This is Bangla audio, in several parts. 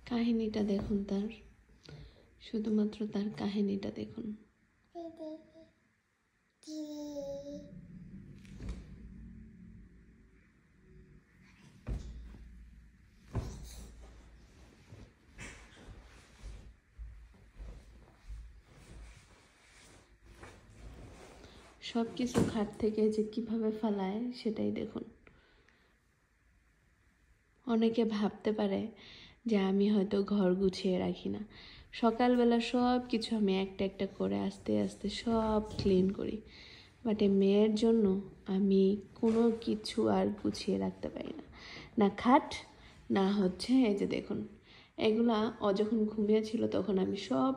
কাহিনীটা দেখুন তার, শুধুমাত্র তার কাহিনীটা দেখুন। সব কিছু খাট থেকে যে কিভাবে ফালায় সেটাই দেখুন। অনেকে ভাবতে পারে যে আমি হয়তো ঘর গুছিয়ে রাখি না, সকালবেলা সব কিছু আমি একটা একটা করে আস্তে আস্তে সব ক্লিন করি, বাট এই মেয়ের জন্য আমি কোনো কিছু আর গুছিয়ে রাখতে পারি না, না খাট না হচ্ছে এই যে দেখুন এগুলা। ও যখন ঘুমিয়েছিল তখন আমি সব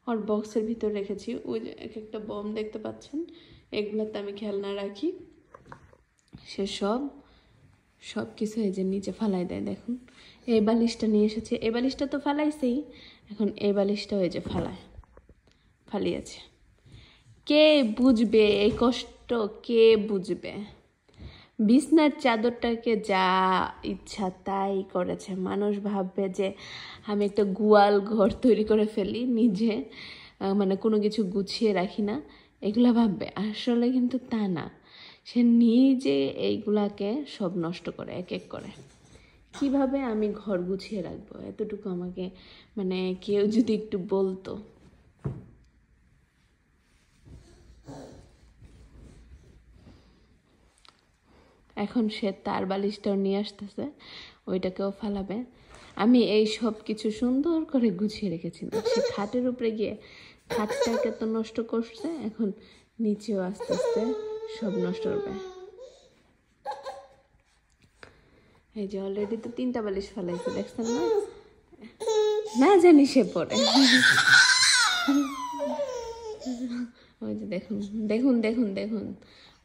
ওর বক্সের ভিতর রেখেছি। ওই যে এক একটা বম দেখতে পাচ্ছেন, এগুলাতে আমি খেলনা রাখি। সে সব কিছু এই যে নিচে ফালাই দেয়। দেখুন এই বালিশটা নিয়ে এসেছে, এই বালিশটা তো ফালাইছেই, এখন এই বালিশটাও এই যে ফালিয়েছে। কে বুঝবে এই কষ্ট, কে বুঝবে? বিছনার চাদরটাকে যা ইচ্ছা তাই করেছে। মানুষ ভাববে যে আমি একটা গোয়াল ঘর তৈরি করে ফেলি নিজে, মানে কোনো কিছু গুছিয়ে রাখি না, এগুলা ভাববে। আসলে কিন্তু তা না, সে নিজে এইগুলাকে সব নষ্ট করে এক এক করে। কিভাবে আমি ঘর গুছিয়ে রাখবো এতটুকু আমাকে মানে কেউ যদি একটু বলতো। এখন সে তার বালিশটাও নিয়ে আসতেছে, ওইটাকেও ফালাবে। আমি এই সব কিছু সুন্দর করে গুছিয়ে রেখেছি না, সে খাটের উপরে গিয়ে খাটটাকে তো নষ্ট করছে, এখন নিচেও আস্তে আস্তে সব নষ্ট করবে। এই যে অলরেডি তো 3টা বালিশ ফালাইছে, দেখছেন না? না জানি সে পড়ে। ওই যে দেখুন দেখুন দেখুন দেখুন,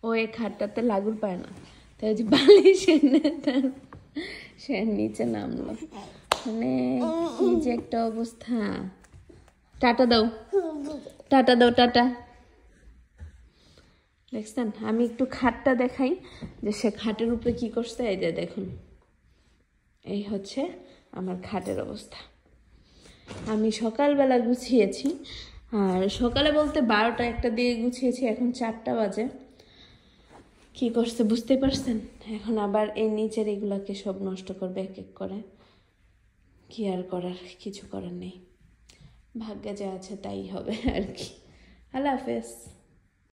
ও এই খাটটাতে লাগুর পায় না, তাই যে বালিশ এনে তার সে নিচে নামলো। মানে কি যে একটা অবস্থা। টাটা দাও, টাটা দাও, টাটা। দেখছেন? আমি একটু খাটটা দেখাই যে সে খাটের উপরে কি করছে। এই যে দেখুন, এই হচ্ছে আমার খাটের অবস্থা। আমি সকালবেলা গুছিয়েছি, আর সকালে বলতে 12টা 1টা দিয়ে গুছিয়েছি, এখন 4টা বাজে। কি করছে বুঝতেই পারছেন? এখন আবার এই নিচের এগুলাকে সব নষ্ট করবে এক এক করে। কি আর করার, কিছু করার নেই, ভাগ্যে যা আছে তাই হবে আর কি। আল্লাহ হাফেজ।